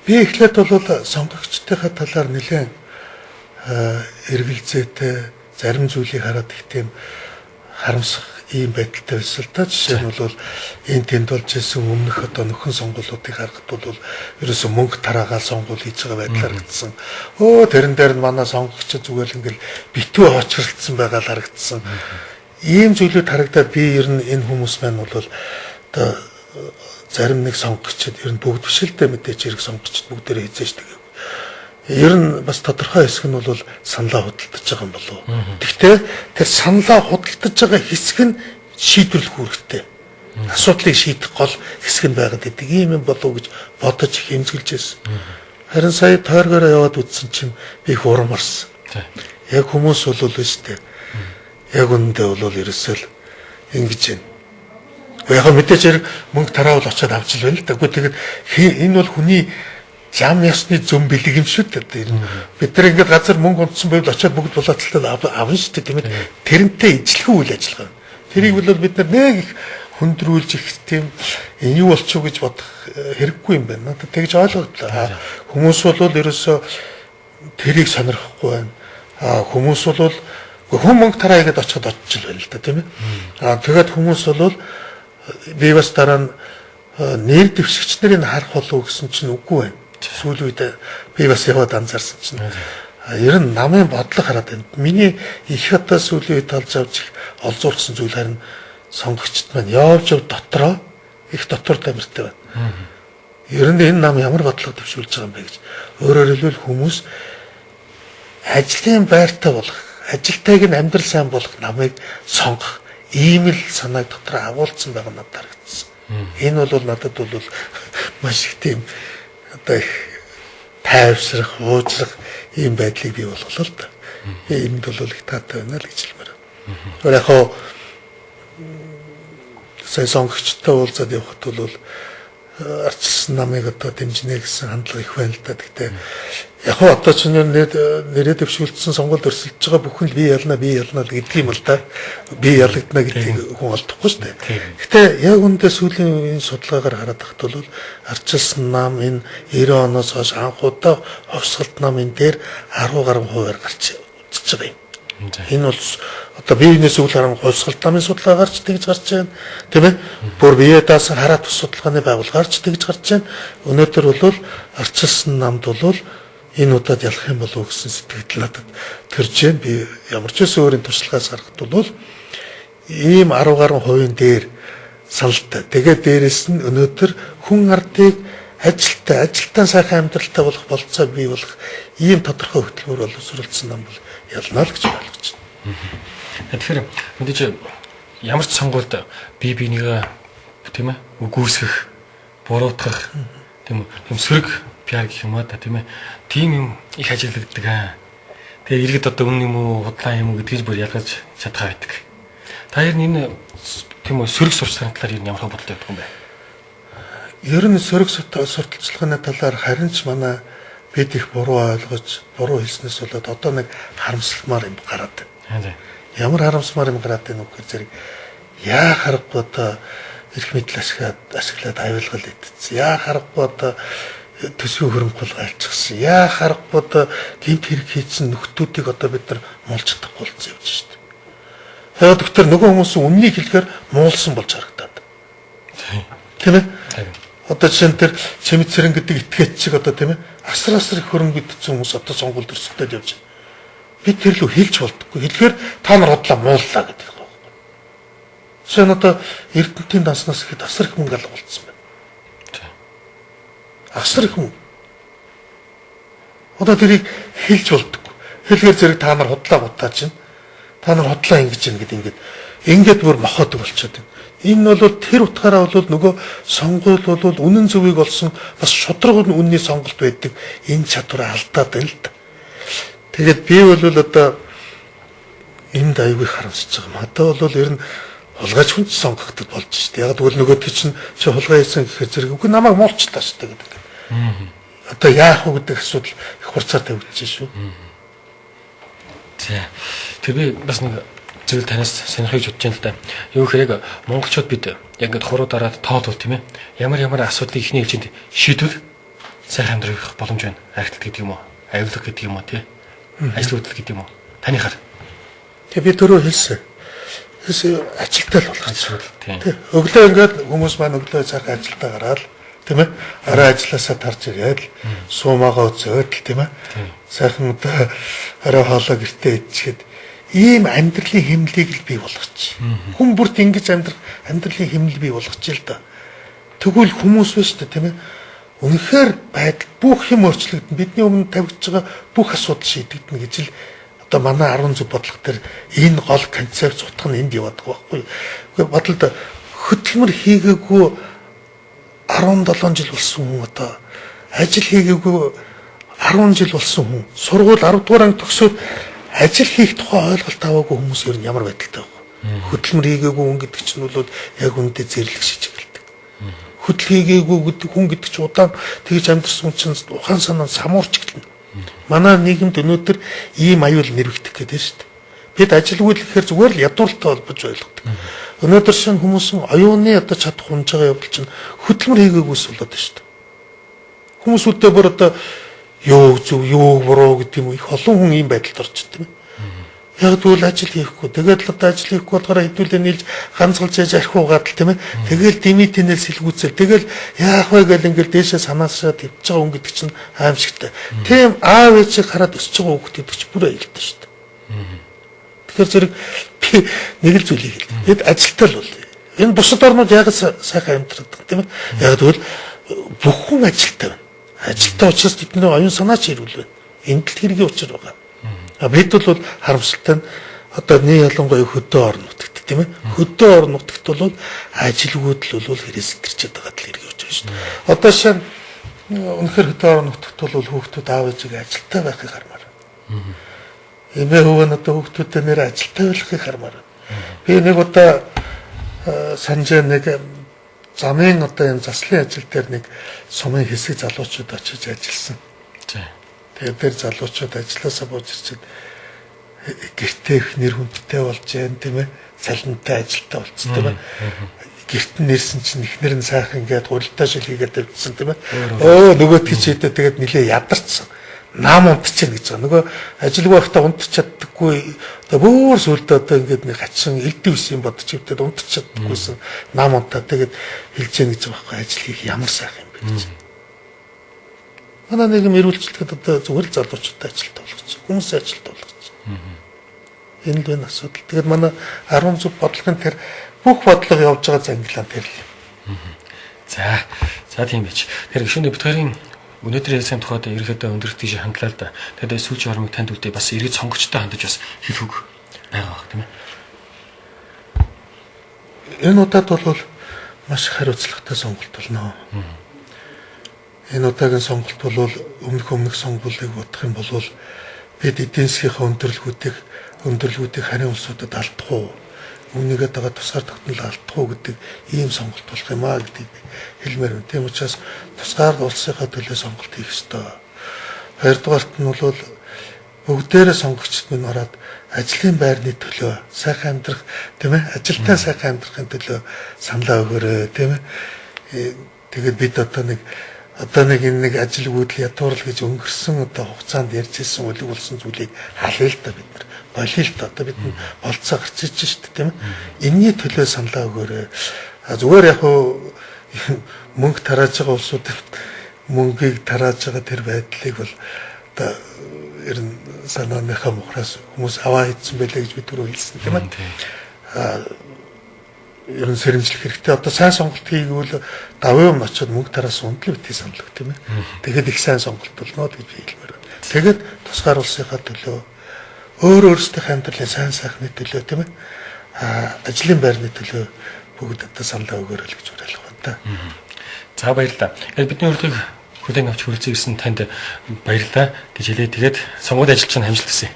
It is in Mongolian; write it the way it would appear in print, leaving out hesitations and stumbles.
Би эхлээд бол сонгогчдынхаа талаар нэлээд эргэлзээтэй зарим зүйлийг хараад их тийм харамсах ийм байдалтай байсан л та. Жишээ нь бол энэ тэнд болж исэн өмнөх одоо нөхөн сонгуулиудыг харахад бол ерөөсөө мөнгө тараагаал сонгуул хийж байгаа байдлаар харагдсан. Тэрэн дээр нь манай сонгогчид зүгээр л ингээл битүү очролцсон байгаа л харагдсан. Ийм зүйлүүд харагдаад би ер нь энэ хүмүүс маань бол одоо зарим нэг сонгогчид ер нь бүгд биш л дээ мэдээч хэрэг сонгогчид бүгдээрээ хийжээ шүү дээ. Ер нь бас тодорхой хэсэг нь бол саналаа худалдаж байгаа юм болов. Гэхдээ тэр саналаа худалдаж байгаа хэсэг нь шийдвэрлэх үүрэгтэй. Асуудлыг шийдэх гол хэсэг нь байгаад идэг юм болов гэж бодож их эмзэглэж байсан. Харин сая тойргоороо яваад үзсэн чинь би их урамарсан. Яг хүмүүс бол өстэй. Яг үнэндээ бол ерөөсөө л ингэж байна. Яг мэдээж хэрэг мөнгө тараавал очиад авч л байна л да. Гэхдээ тэгээд энэ бол хүний зам ясны зөм бэлэг юм шүү дээ. Бид нар ингээд газар мөнгө унтсан байвал очиад бүгд булаацалтад авна шүү дээ тийм ээ. Тэрнтэй ижлэхэн үйл ажиллагаа. Тэрийг бол бид нар нэг их хөндрүүлж их тийм энэ юу болчих гэж бодох хэрэггүй юм байна. Надад тэгж ойлгогдлоо. Хүмүүс бол ерөөсөө тэрийг сонирхгүй байна. Хүмүүс бол хүн мөнгө тараа игээд очиход очиж байна л да тийм ээ. Тэгээд хүмүүс бол би бас дараа нь нэр дэвшигч нарыг харах болов гэсэн чинь үгүй байна. Сүүлийн үед би бас яваад анзаарсан чинь ер нь намын бодлого хараад байна. Миний их одоо сүүлийн үед олж авч олзуурсан зүйл харин сонгогчд маань явж дотроо их дотор тамиртай байна. Ер нь энэ нам ямар бодлого дэвшүүлж байгаа юм бэ гэж. Өөрөөр хэлбэл хүмүүс ажлын байртай болох, ажилтайг нь амьдрал сайн болох намыг сонгох ийм л санааг дотор агуулсан байгаа надад харагдсан. Энэ бол надад бол маш их тийм одоо их тайвшрах, уучлах ийм байдлыг бий болголоо л да. Энд бол их таатай байна л гэж хэлмээр байна. Яг хоо сая сонгогчтой уулзаад явхад бол арчилсан намыг одоо дэмжинэ гэсэн хандлага их байна л да. Гэхдээ яг хоо одоо ч нэрээ дэвшүүлсэн сонгуульд өрсөлдөж байгаа бүхэн л би ялна л гэдэг юм л да. Би ялагдана гэдгийг хүн олдохгүй шүү дээ. Гэхдээ яг үүндээ сүүлийн энэ судалгаагаар хараад тахт бол арчилсан нам энэ 90 оноос хойш анхудаа ховсголт намын дээр 10 гаруй хувиар гарч үзэж байгаа юм. Энэ бол одоо биенээс үл харан ховсголт намын судалгаагаар ч тэгж гарч байна. Тийм ээ? Бүр бие даасан хараа тус судалгааны байгууллагаар ч тэгж гарч байна. Өнөөдөр бол арчилсан намд бол энэ удаад ялах юм болов уу гэсэн сэтгэл надад төрж байна. Би ямар ч үс өөрийн туршлагаас харахад бол ийм 10 гаруй хувийн дээр саналтай. Тэгээд дээрэс нь өнөөдөр хүн ардыг ажилтаа сайхан амьдралтай болох болцоо бий болох ийм тодорхой хөтөлбөр боловсруулсан нам бол ялнаа л гэж ойлгож байна. Тэгэхээр мэдээж ямар ч сонгуульд бие бинийгээ тийм ээ үгүйсгэх, буруутгах тийм сөрөг пиар гэх юм аа тийм ээ. Тийм юм их ажиллагддаг аа. Тэгээ иргэд одоо үнэн юм уу, худлаа юм уу гэдгийг бүр ялгаж чадхаа байдаг. Та ер нь энэ тийм үү сөрөг сурталчилгааны талаар ер нь ямар бодолтой байдаг юм бэ? Ер нь сөрөг сурталчилгааны талаар харин ч манай бид их буруу ойлгож, буруу хэлснээс болоод одоо нэг харамсалмаар юм гараад байна. Ямар харамсмаар юм гараад байна вэ гэхээр зэрэг яа харахгүй одоо эрх мэдэл ашиглаад авилгал идсэн. Яа харахгүй одоо төсвийн хөрөнгө хулгайлчихсан. Яа харахгүй одоо гэмт хэрэг хийсэн нөхдүүдийг одоо бид нар муулж чадахгүй болсон явж шүү дээ. Тэгээд doktor нөгөө хүмүүс үннийг хэлэхээр муулсан болж харагдаад. Тийм ээ? Одоо жишээ нь тэр чимэд цэрэн гэдэг этгээч чиг одоо тийм ээ асар их хөрөнгө идсэн хүмүүс одоо сонгуульд өрсөлдөд явж байна. Бид тэр лөө хэлж болдоггүй. Хэлэхээр та нар бодлоо мууллаа гэдэг юм. Жишээ нь одоо Эрдэнэтийн данснаас ихэд асар их мөнгө алга болсон байна. Асар их мөнгө. Одоо тэрийг хэлж болдоггүй. Хэлэхээр зэрэг та нар худлаа гутааж байна. Та нар худлаа ингэж юм гэдэг ингээд бүр мохоодог болчиход байна. Энэ бол тэр утгаараа бол нөгөө сонгуул бол үнэн зөвийг олсон бас шудраг үнний сонголт байдаг. Энэ чадвараа алдаад байна л да. Тэгээд би бол одоо энд аягүй харамсаж байгаа юм. Одоо бол ер нь хулгайч хүн сонгогдод болж шүү дээ. Яг тэгвэл нөгөө чинь чи хулгай хийсэн гэхээр зэрэг үгүй намайг муулчлаа шүү дээ гэдэг. Одоо яах вэ гэдэг асуудал их хурцаар тавигдчихжээ шүү. За. Тэр би бас нэг зүйл танаас сонирхож бодож байна л да. Юу гэхээр монголчууд бид яг ингэ хуруу дараад тоолвол тийм ээ. Ямар асуудлыг ихний хэмжээнд шийдвэл сайхан амьдрах боломж байна. Архитект гэдэг юм уу? Аюулга гэдэг юм уу тий? Ажил хөдлөл гэдэг юм уу? Танихаар. Тэгээ би түрүү хэлсэн. Ажилтаа л болох. Ажил хөдлөл тий. Өглөө ингээд хүмүүс маань өглөө цаах ажилдаа гараад тийм ээ. Арай ажилласаа тарж ирээд суумаагаа зөөд тийм ээ. Сайхан одоо арай хоолой гэртээ идчихэд ийм амьдралын хэмнэлийг л бий болгоч. Хүн бүрт ингэж амьдралын хэмнэл бий болгоч л да. Тэгвэл хүмүүс биш үү тийм ээ. Үнэхээр байдал бүх юм өөрчлөгдөн. Бидний өмнө тавигдж байгаа бүх асуудал шийдэгдэнэ гэж л одоо манай 10 зүг бодлого төр энэ гол концепц утга нь энд яваад байгаа байхгүй. Гэхдээ бодлоо хөдөлмөр хийгээгүй 17 жил болсон хүн одоо ажил хийгээгүй 10 жил болсон хүн сургууль 10 дугаар анги төгсөөд ажил хийх тухай ойлголт аваагүй хүмүүс ер нь ямар байдалтай вэ? Хөдөлмөр хийгээгүй хүн гэдэг чинь бол яг үүндээ зэрлэг шижиглдэг. Хөдөл хийгээгүй гэдэг хүн гэдэг чинь удаан тэгж амьдсан чинь ухаан санаа самуурч гэлнэ. Манай нийгэмд өнөөдөр ийм аюул нэрвэгдэх гэдэг шүү дээ. Бид ажилгүй л гэхээр зүгээр л ядууртай холбож ойлгодог. Өнөөдөр шинэ хүмүүсийн оюуны одоо чадах хунж байгаа явдал чинь хөдөлмөр хийгээгүйс болоод байна шүү дээ. Хүмүүс үдээ бүр одоо юу зөв юу буруу гэдэг юм их олон хүн ийм байдалд орж ирдэг юм. Яг тэгвэл ажил хийхгүй. Тэгээд л одоо ажил хийхгүй болохоор хэдүүлээ нийлж ганцгалж яж архиугаад л тийм ээ. Тэгэл димитинээс сэлгүүцэл. Тэгэл яах вэ гэл ингээл дээшээ санаасаа тавьж байгаа хүн гэдэг чинь аимшигтай. Тийм аав ээжийг хараад өсөж байгаа хүүхд гэдэг чинь бүр аюултай шүү дээ. Тэгэхээр зэрэг би нэг л зүйлийг хэлээ. Бид ажилтал бол. Энэ бусад орнууд яг сайхан амьдрах тийм ээ. Яг тэгвэл бүх хүн ажилтаа байна. Ажилтаа учраас бидний оюун санаа ч ирүүл байна. Энд л хэргийн учир байгаа. Бид бол харамсалтай нь одоо нэг ялангуяа хөдөө орон нутагт тийм ээ. Хөдөө орон нутагт бол ажилгүйдэл бол хэрэгсэлтэрчээд байгаа л хэрэг учир шүү дээ. Одоо шинэ үнэхээр хөдөө орон нутагт бол хүүхдүүд аав ээжигээ ажилтаа байхыг хармаар. Эмээ өвөө нь одоо хүүхдүүдтэй нэр ажилтаа байхыг хармаар. Би нэг удаа санжаа нэг замын одоо энэ заслын ажил дээр нэг сумын хэсэг залуучууд очиж ажилласан. Тэгээд тэр залуучууд ажилласаа бууж ирчихэд гэртээ их нэр хүндтэй болж जैन тийм ээ. Цалинтай ажилтаа болцсон тийм ээ. Гэрт нь нэрсэн чинь ихнэр нь сайхан ингээд гурилтаа шил хийгээд тавьчихсан тийм ээ. Нөгөөдгий чийдээ тэгээд нилээ ядарсан. Нам унтчихна гэж байгаа. Нөгөө ажилгүй байхдаа унтч чаддаггүй. Одоо бүр сүлдээ одоо ингээд нэг хачин элдвс юм бодож ивдэд унтч чаддаггүйсэн. Нам унтаа тэгээд хэлж яах гэж байгаа байхгүй ажил хийх ямар сайхан юм бэ гэж. Манай нэг мөрүүлжлэхэд одоо зүгээр л залуучуудтай ажилтаа болгоч. Хүмүүс ажилтаа болгоч. Энэ л байна асуудал. Тэгээд манай 10 зүг бодлогын тэр бүх бодлого явж байгаа зангилаан тэр л юм. За тийм байж. Тэр гишүүний битгарын өнөөдөр ярьсан тухайд ерөөдөө өндөрлөлт тийш хандлаа л да. Тэгээд сүүлийн хормыг танд үдээ бас эргэж сонгогчтой хандаж бас хэлэх үг байгаа бах тийм ээ. Энэ удаад бол маш хариуцлагатай сонголт болно. Энэ удаагийн сонголт бол өмнөх сонгуулийг бодох юм бол бид эдийн засгийн өндөрлгүүдийг харийн улсуудад алдах уу? Үүнийгээ дагаад тусгаар тогтнол алдах уу гэдэг ийм сонголт болох юм аа гэдгийг хэлмээр байна. Тийм учраас тусгаар улсынхаа төлөө сонголт хийх ёстой. Хоёрдугаарт нь бол бүгдээрээ сонгогчд минь ороод ажлын байрны төлөө сайхан амьдрах тийм ээ ажилтаа сайхан амьдрахын төлөө саналаа өгөөрэй тийм ээ. Тэгээд бид одоо нэг ажилгүйдэл ядуурл гэж өнгөрсөн одоо хугацаанд ярьж ирсэн үлэг болсон зүйлийг халъя л та бид нар болиё л та одоо бид болцоо гарч иж шít тийм ээ. Энийний төлөө саналаа өгөөрэй. Зүгээр яг мөнгө тарааж байгаа улсуудад мөнгийг тарааж байгаа тэр байдлыг бол одоо ер нь санааныхаа мухраас хүмүүс аваа хийсэн байлаа гэж би түрүү хэлсэн тийм ээ. Ер нь сэрэмжлэх хэрэгтэй. Одоо сайн сонголт хийгвэл давуу юм очиод мөнгө тараас унтал битгий санал өг тийм ээ. Тэгэхэд их сайн сонголт болно гэж би хэлмээр байна. Тэгээд тусгаар улсынхаа төлөө өөрсдийнх амьдралын сайн сайхны төлөө тийм ээ. Ажлын байрны төлөө бүгд одоо саналаа өгөөрэй гэж уриалах байна та. За баярлалаа. Бидний урилгыг хүлээн авч хүрэлцэн ирсэн танд баярлалаа гэж хэлээ. Тэгээд сонгуульд ажиллаж байгаа амжилт хүсье.